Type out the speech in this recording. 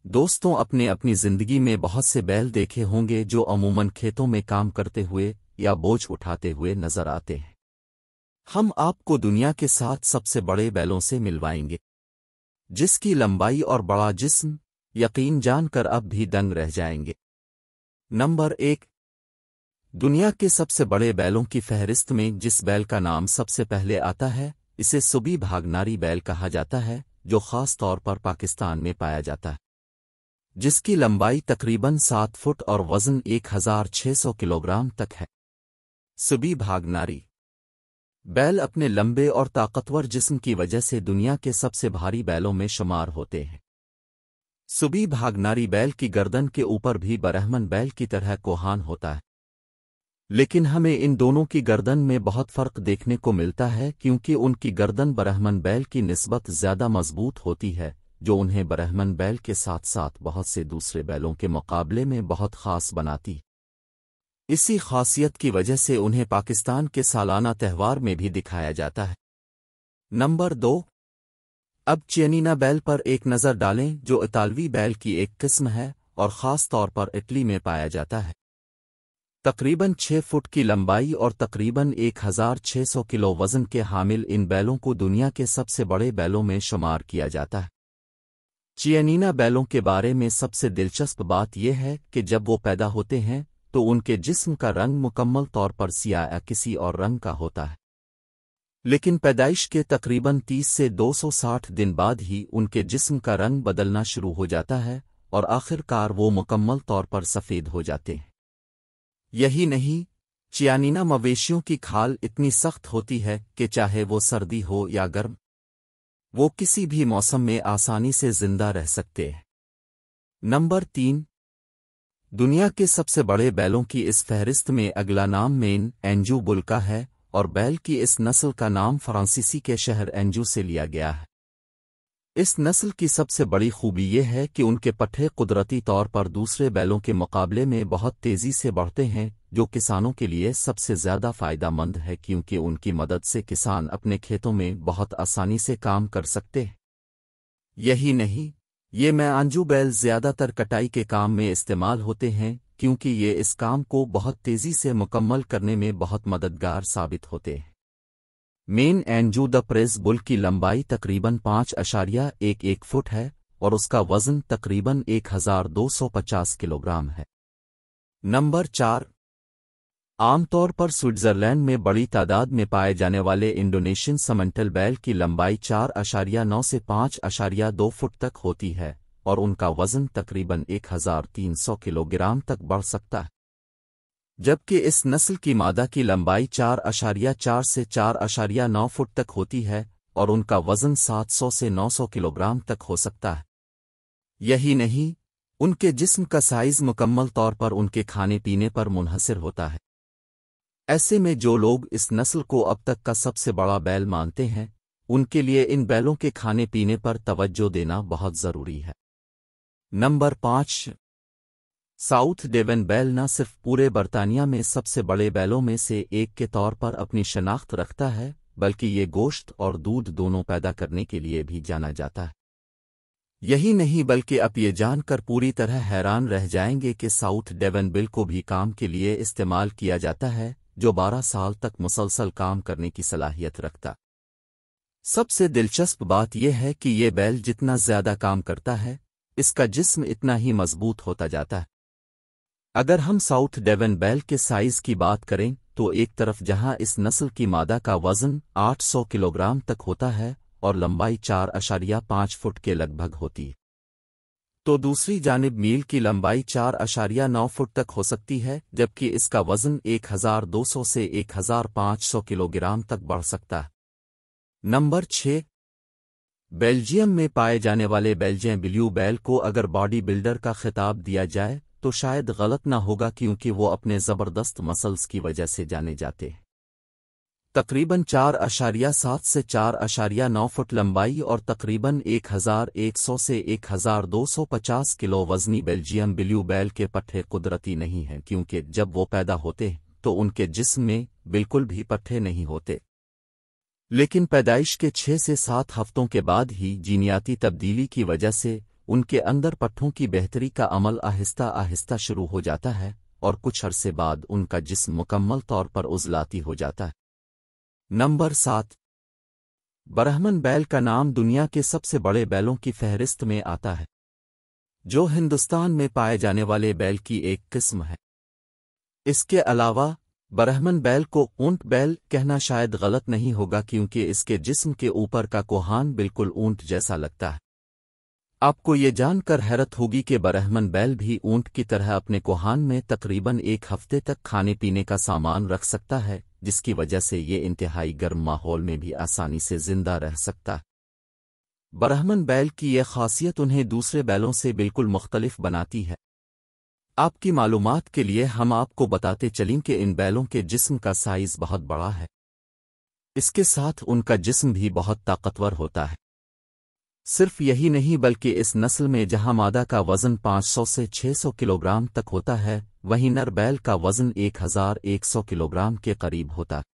دوستوں، اپنے اپنی زندگی میں بہت سے بیل دیکھے ہوں گے جو عموماً کھیتوں میں کام کرتے ہوئے یا بوجھ اٹھاتے ہوئے نظر آتے ہیں۔ ہم آپ کو دنیا کے 7 سب سے بڑے بیلوں سے ملوائیں گے، جس کی لمبائی اور بڑا جسم یقین جان کر اب بھی دنگ رہ جائیں گے۔ نمبر 1، دنیا کے سب سے بڑے بیلوں کی فہرست میں جس بیل کا نام سب سے پہلے آتا ہے اسے سبی بھاگناری بیل کہا جاتا ہے، جو خاص طور پر پاکستان میں پایا جاتا ہے، جس کی لمبائی تقریباً 7 فٹ اور وزن 1600 کلوگرام تک ہے۔ سبی بھاگناری بیل اپنے لمبے اور طاقتور جسم کی وجہ سے دنیا کے سب سے بھاری بیلوں میں شمار ہوتے ہیں۔ سبی بھاگناری بیل کی گردن کے اوپر بھی برہمن بیل کی طرح کوہان ہوتا ہے، لیکن ہمیں ان دونوں کی گردن میں بہت فرق دیکھنے کو ملتا ہے، کیونکہ ان کی گردن برہمن بیل کی نسبت زیادہ مضبوط ہوتی ہے، جو انہیں برہمن بیل کے ساتھ ساتھ بہت سے دوسرے بیلوں کے مقابلے میں بہت خاص بناتی۔ اسی خاصیت کی وجہ سے انہیں پاکستان کے سالانہ تہوار میں بھی دکھایا جاتا ہے۔ نمبر 2، اب چینینا بیل پر ایک نظر ڈالیں، جو اطالوی بیل کی ایک قسم ہے اور خاص طور پر اٹلی میں پایا جاتا ہے۔ تقریباً 6 فٹ کی لمبائی اور تقریباً 1600 کلو وزن کے حامل ان بیلوں کو دنیا کے سب سے بڑے بیلوں میں شمار کیا جاتا ہے۔ چینینا بیلوں کے بارے میں سب سے دلچسپ بات یہ ہے کہ جب وہ پیدا ہوتے ہیں تو ان کے جسم کا رنگ مکمل طور پر سیاہ یا کسی اور رنگ کا ہوتا ہے، لیکن پیدائش کے تقریباً 30 سے 260 دن بعد ہی ان کے جسم کا رنگ بدلنا شروع ہو جاتا ہے اور آخر کار وہ مکمل طور پر سفید ہو جاتے ہیں۔ یہی نہیں، چیانینا مویشیوں کی کھال اتنی سخت ہوتی ہے کہ چاہے وہ سردی ہو یا گرم، وہ کسی بھی موسم میں آسانی سے زندہ رہ سکتے ہیں۔ نمبر 3، دنیا کے سب سے بڑے بیلوں کی اس فہرست میں اگلا نام مین اینجو بل کا ہے، اور بیل کی اس نسل کا نام فرانسیسی کے شہر اینجو سے لیا گیا ہے۔ اس نسل کی سب سے بڑی خوبی یہ ہے کہ ان کے پٹھے قدرتی طور پر دوسرے بیلوں کے مقابلے میں بہت تیزی سے بڑھتے ہیں، جو کسانوں کے لیے سب سے زیادہ فائدہ مند ہے، کیونکہ ان کی مدد سے کسان اپنے کھیتوں میں بہت آسانی سے کام کر سکتے ہیں۔ یہی نہیں، یہ اینجو بیل زیادہ تر کٹائی کے کام میں استعمال ہوتے ہیں، کیونکہ یہ اس کام کو بہت تیزی سے مکمل کرنے میں بہت مددگار ثابت ہوتے ہیں۔ مین اینجو دا پریز بل کی لمبائی تقریباً 5.11 فٹ ہے اور اس کا وزن تقریباً 1250 کلوگرام ہے۔ نمبر 4، عام طور پر سوئٹزرلینڈ میں بڑی تعداد میں پائے جانے والے انڈونیشین سمنٹل بیل کی لمبائی 4.9 سے 5.2 فٹ تک ہوتی ہے اور ان کا وزن تقریباً 1300 کلوگرام تک بڑھ سکتا ہے، جبکہ اس نسل کی مادہ کی لمبائی 4.4 سے 4.9 فٹ تک ہوتی ہے اور ان کا وزن 700 سے 900 کلوگرام تک ہو سکتا ہے۔ یہی نہیں، ان کے جسم کا سائز مکمل طور پر ان کے کھانے پینے پر منحصر ہوتا ہے۔ ایسے میں جو لوگ اس نسل کو اب تک کا سب سے بڑا بیل مانتے ہیں، ان کے لیے ان بیلوں کے کھانے پینے پر توجہ دینا بہت ضروری ہے۔ نمبر 5، ساؤتھ ڈیون بیل نہ صرف پورے برطانیہ میں سب سے بڑے بیلوں میں سے ایک کے طور پر اپنی شناخت رکھتا ہے، بلکہ یہ گوشت اور دودھ دونوں پیدا کرنے کے لیے بھی جانا جاتا ہے۔ یہی نہیں، بلکہ آپ یہ جان کر پوری طرح حیران رہ جائیں گے کہ ساؤتھ ڈیون بیل کو بھی کام کے لیے استعمال کیا جاتا ہے، جو 12 سال تک مسلسل کام کرنے کی صلاحیت رکھتا۔ سب سے دلچسپ بات یہ ہے کہ یہ بیل جتنا زیادہ کام کرتا ہے، اس کا جسم اتنا ہی مضبوط ہوتا جاتا ہے۔ اگر ہم ساؤتھ ڈیون بیل کے سائز کی بات کریں تو ایک طرف جہاں اس نسل کی مادہ کا وزن 800 کلوگرام تک ہوتا ہے اور لمبائی 4.5 فٹ کے لگ بھگ ہوتی ہے، تو دوسری جانب میل کی لمبائی 4.9 فٹ تک ہو سکتی ہے، جبکہ اس کا وزن 1200 سے 1500 کلوگرام تک بڑھ سکتا ہے۔ نمبر 6، بیلجیم میں پائے جانے والے بیلجین بلیو بیل کو اگر باڈی بلڈر کا خطاب دیا جائے تو شاید غلط نہ ہوگا، کیونکہ وہ اپنے زبردست مسلز کی وجہ سے جانے جاتے ہیں۔ تقریباً 4.7 سے 4.9 فٹ لمبائی اور تقریباً 1100 سے 1250 کلو وزنی بیلجیم بلیو بیل کے پٹھے قدرتی نہیں ہیں، کیونکہ جب وہ پیدا ہوتے ہیں تو ان کے جسم میں بالکل بھی پٹھے نہیں ہوتے، لیکن پیدائش کے 6 سے 7 ہفتوں کے بعد ہی جینیاتی تبدیلی کی وجہ سے ان کے اندر پٹھوں کی بہتری کا عمل آہستہ آہستہ شروع ہو جاتا ہے اور کچھ عرصے بعد ان کا جسم مکمل طور پر عضلاتی ہو جاتا ہے۔ نمبر 7، برہمن بیل کا نام دنیا کے سب سے بڑے بیلوں کی فہرست میں آتا ہے، جو ہندوستان میں پائے جانے والے بیل کی ایک قسم ہے۔ اس کے علاوہ برہمن بیل کو اونٹ بیل کہنا شاید غلط نہیں ہوگا، کیونکہ اس کے جسم کے اوپر کا کوہان بالکل اونٹ جیسا لگتا ہے۔ آپ کو یہ جان کر حیرت ہوگی کہ برہمن بیل بھی اونٹ کی طرح اپنے کوہان میں تقریباً 1 ہفتے تک کھانے پینے کا سامان رکھ سکتا ہے، جس کی وجہ سے یہ انتہائی گرم ماحول میں بھی آسانی سے زندہ رہ سکتا ہے۔ برہمن بیل کی یہ خاصیت انہیں دوسرے بیلوں سے بالکل مختلف بناتی ہے۔ آپ کی معلومات کے لیے ہم آپ کو بتاتے چلیں کہ ان بیلوں کے جسم کا سائز بہت بڑا ہے، اس کے ساتھ ان کا جسم بھی بہت طاقتور ہوتا ہے۔ صرف یہی نہیں بلکہ اس نسل میں جہاں مادہ کا وزن 500 سے 600 کلوگرام تک ہوتا ہے، وہیں نر بیل کا وزن 1100 کلوگرام کے قریب ہوتا ہے۔